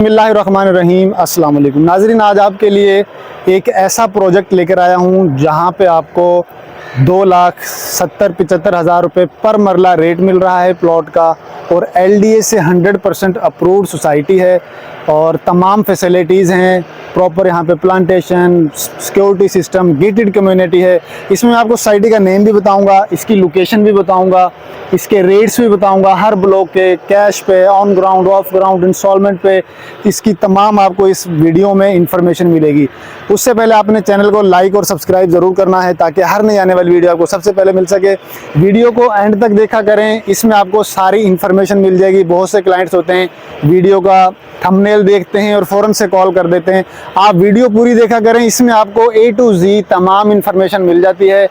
बिस्मिल्लाहिर्रहमानिर्रहीम अस्सलाम वालेकुम नाज़रीन, आज आपके लिए एक ऐसा प्रोजेक्ट लेकर आया हूँ जहाँ पे आपको 2,70,75,000 रुपये पर मरला रेट मिल रहा है प्लॉट का, और LDA से 100% अप्रूव्ड सोसाइटी है और तमाम फैसिलिटीज़ हैं प्रॉपर। यहाँ पे plantation, security system, gated community है। इसमें आपको सोसाइटी का नेम भी बताऊंगा, इसकी लोकेशन भी बताऊंगा, इसके रेट्स भी बताऊंगा, हर ब्लॉक के कैश पे, on ground, off ground, instalment पे, इसकी तमाम आपको इस वीडियो में इंफॉर्मेशन मिलेगी। उससे पहले आपने चैनल को लाइक और सब्सक्राइब ज़रूर करना है ताकि हर नई आने वाली वीडियो आपको सबसे पहले मिल सके। वीडियो को एंड तक देखा करें, इसमें आपको सारी इन्फॉर्मेशन मिल जाएगी। बहुत से क्लाइंट्स होते हैं वीडियो का थंबनेल देखते हैं और फ़ौरन से कॉल कर देते हैं। आप वीडियो पूरी देखा करें, इसमें आपको A to Z तमाम इन्फॉर्मेशन मिल जाती है।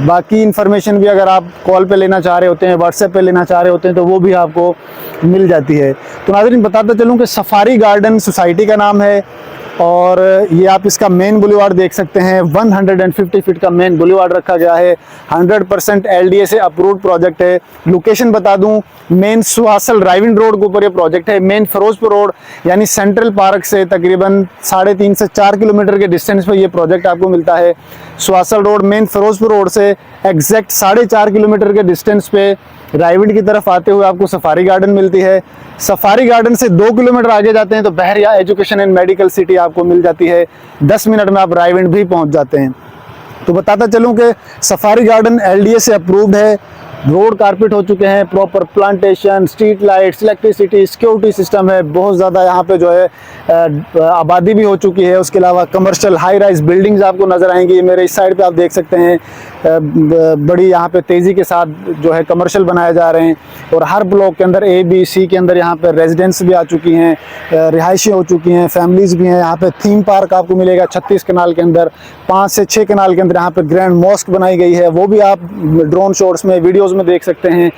बाकी इन्फॉर्मेशन भी अगर आप कॉल पे लेना चाह रहे होते हैं, व्हाट्सएप पे लेना चाह रहे होते हैं, तो वो भी आपको मिल जाती है। तो नाज़रीन, बताता चलूँ कि सफारी गार्डन सोसाइटी का नाम है और ये आप इसका मेन बुलेवार्ड देख सकते हैं। 150 फीट का मेन बुलेवार्ड रखा गया है। 100% LDA से अप्रूव्ड प्रोजेक्ट है। लोकेशन बता दूं, मेन सुहासल ड्राइविंग रोड के ऊपर ये प्रोजेक्ट है। मेन फिरोजपुर रोड यानी सेंट्रल पार्क से तकरीबन 3.5 से 4 किलोमीटर के डिस्टेंस पर ये प्रोजेक्ट आपको मिलता है। सुहासल रोड मेन फिरोजपुर रोड से एग्जैक्ट 4.5 किलोमीटर के डिस्टेंस पे रायविंड की तरफ आते हुए आपको सफारी गार्डन मिलती है। सफारी गार्डन से 2 किलोमीटर आगे जाते हैं तो बहरिया एजुकेशन एंड मेडिकल सिटी आपको मिल जाती है। 10 मिनट में आप रायविंड भी पहुंच जाते हैं। तो बताता चलूं कि सफारी गार्डन LDA से अप्रूव्ड है। रोड कारपेट हो चुके हैं, proper plantation, street lights, electricity, security system है। बहुत ज़्यादा यहाँ पे जो है आबादी भी हो चुकी है। उसके अलावा कमर्शियल हाई राइज बिल्डिंग्स आपको नज़र आएंगी। मेरे इस साइड पे आप देख सकते हैं बड़ी यहाँ पे तेज़ी के साथ जो है कमर्शियल बनाए जा रहे हैं। और हर ब्लॉक के अंदर A, B, C के अंदर यहाँ पे रेजिडेंस भी आ चुकी हैं, रिहाइशें हो चुकी हैं, फैमिलीज़ भी हैं। यहाँ पे थीम पार्क आपको मिलेगा 36 कनाल के अंदर। 5 से 6 कनाल के अंदर यहाँ पे ग्रैंड मॉस्क बनाई गई है, वो भी आप ड्रोन शॉट्स में, वीडियोज़ में देख सकते हैं।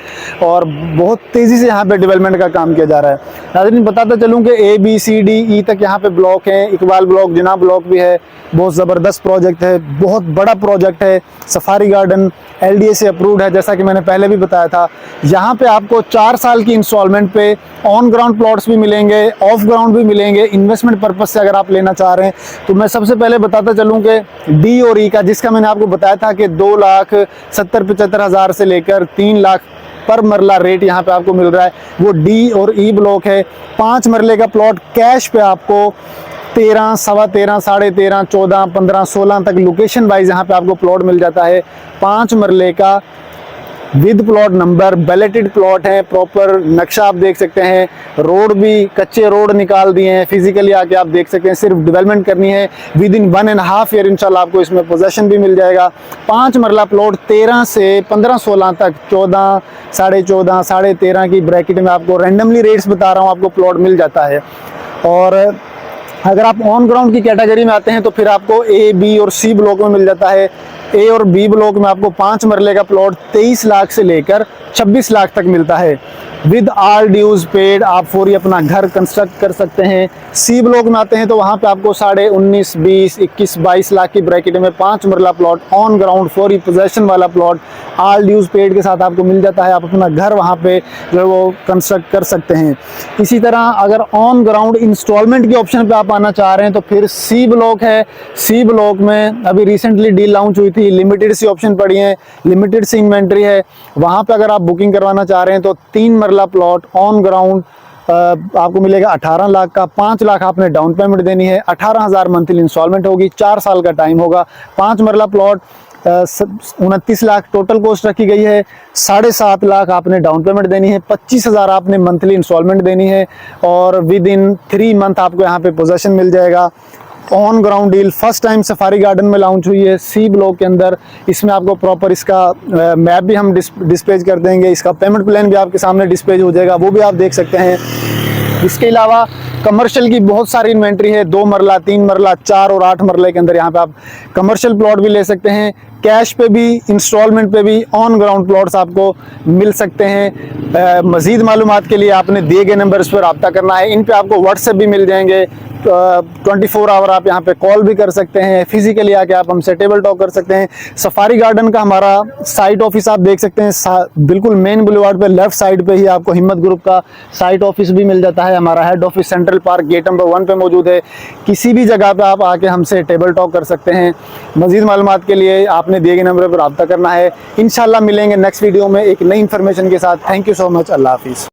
और बहुत तेज़ी से यहाँ पे डेवलपमेंट का काम किया जा रहा है। नाज़रीन, बताता चलूँ कि A, B, C, D, E तक यहाँ पे ब्लॉक हैं। इकबाल ब्लॉक, जिना ब्लॉक भी है। बहुत ज़बरदस्त प्रोजेक्ट है, बहुत बड़ा प्रोजेक्ट है। सफारी गार्डन LDA से अप्रूव्ड है, जैसा कि मैंने पहले भी बताया था। यहाँ पे आपको 4 साल की इंस्टॉलमेंट पे ऑन ग्राउंड प्लॉट्स भी मिलेंगे, ऑफ ग्राउंड भी मिलेंगे। इन्वेस्टमेंट पर्पज से अगर आप लेना चाह रहे हैं तो मैं सबसे पहले बताता चलूँ कि D और E का, जिसका मैंने आपको बताया था कि 2,70,75,000 से लेकर 3 लाख पर मरला रेट यहाँ पे आपको मिल रहा है, वो D और E ब्लॉक है। 5 मरले का प्लॉट कैश पे आपको 13, 13.25, 13.5, 14, 15, 16 तक लोकेशन वाइज यहाँ पे आपको प्लॉट मिल जाता है। 5 मरले का with plot number, balloted plot है। प्रॉपर नक्शा आप देख सकते हैं। रोड भी कच्चे रोड निकाल दिए हैं, फिजिकली आके आप देख सकते हैं। सिर्फ डेवलपमेंट करनी है। विद इन 1.5 ईयर इंशाल्लाह आपको इसमें पोजेशन भी मिल जाएगा। 5 मरला प्लॉट 13 से 15-16 तक, 14, 14.5, 13.5 की ब्रैकेट में आपको रैंडमली रेट्स बता रहा हूँ, आपको प्लॉट मिल जाता है। और अगर आप ऑन ग्राउंड की कैटेगरी में आते हैं तो फिर आपको A, B और C ब्लॉक में मिल जाता है। A और B ब्लॉक में आपको 5 मरले का प्लॉट 23 लाख से लेकर 26 लाख तक मिलता है। विद ऑल ड्यूज पेड आप फौरी अपना घर कंस्ट्रक्ट कर सकते हैं। C ब्लॉक में आते हैं तो वहाँ पे आपको 19.5, 20, 21, 22 लाख की ब्रैकेट में 5 मरला प्लॉट ऑन ग्राउंड फौरी पोजेशन वाला प्लॉट ऑल ड्यूज पेड के साथ आपको मिल जाता है। आप अपना घर वहाँ पे जो है वो कंस्ट्रक्ट कर सकते हैं। इसी तरह अगर ऑन ग्राउंड इंस्टॉलमेंट के ऑप्शन पे आप आना चाह रहे हैं तो फिर C ब्लॉक है। C ब्लॉक में अभी रिसेंटली डील लॉन्च हुई थी, लिमिटेड सी ऑप्शन पड़ी है, लिमिटेड सी इन्वेंट्री है। वहाँ पे अगर आप बुकिंग करवाना चाह रहे हैं तो 3 मरला प्लॉट ऑन ग्राउंड आपको मिलेगा 18 लाख का। 5 लाख आपने डाउन पेमेंट देनी है। 18,000 मंथली इंस्टॉलमेंट होगी। 4 साल का टाइम होगा। 5 मरला प्लॉट 29 लाख टोटल कॉस्ट रखी गई है। 7.5 लाख आपने डाउन पेमेंट देनी है। 25,000 आपने मंथली इंस्टॉलमेंट देनी है। और विद इन 3 मंथ आपको यहाँ पे पोजेशन मिल जाएगा। On ground deal first time safari garden में लॉन्च हुई है C ब्लॉक के अंदर। इसमें आपको प्रॉपर इसका मैप भी हम डिस्प्लेज कर देंगे। इसका पेमेंट प्लान भी आपके सामने डिस्प्लेज हो जाएगा, वो भी आप देख सकते हैं। इसके अलावा कमर्शियल की बहुत सारी इन्वेंट्री है। 2 मरला, 3 मरला, 4 और 8 मरले के अंदर यहाँ पे आप कमर्शियल प्लॉट भी ले सकते हैं। कैश पे भी, इंस्टॉलमेंट पे भी ऑन ग्राउंड प्लॉट्स आपको मिल सकते हैं। मज़ीद मालूमात के लिए आपने दिए गए नंबर्स पर रब्ता करना है। इन पे आपको व्हाट्सएप भी मिल जाएंगे, 24 आवर आप यहाँ पे कॉल भी कर सकते हैं, फिजिकली आके आप हमसे टेबल टॉक कर सकते हैं। सफारी गार्डन का हमारा साइट ऑफिस आप देख सकते हैं, बिल्कुल मेन बुलेवार्ड पे लेफ्ट साइड पे ही आपको हिम्मत ग्रुप का साइट ऑफिस भी मिल जाता है। हमारा head office central park gate number 1 पे मौजूद है। किसी भी जगह पे आप आके हमसे टेबल टॉक कर सकते हैं। मजीद मालूमात के लिए आपने दिए गए नंबर पर रब्ता करना है। इंशाल्लाह मिलेंगे नेक्स्ट वीडियो में एक नई इन्फॉर्मेशन के साथ। Thank you so much. Allah हाफिज़।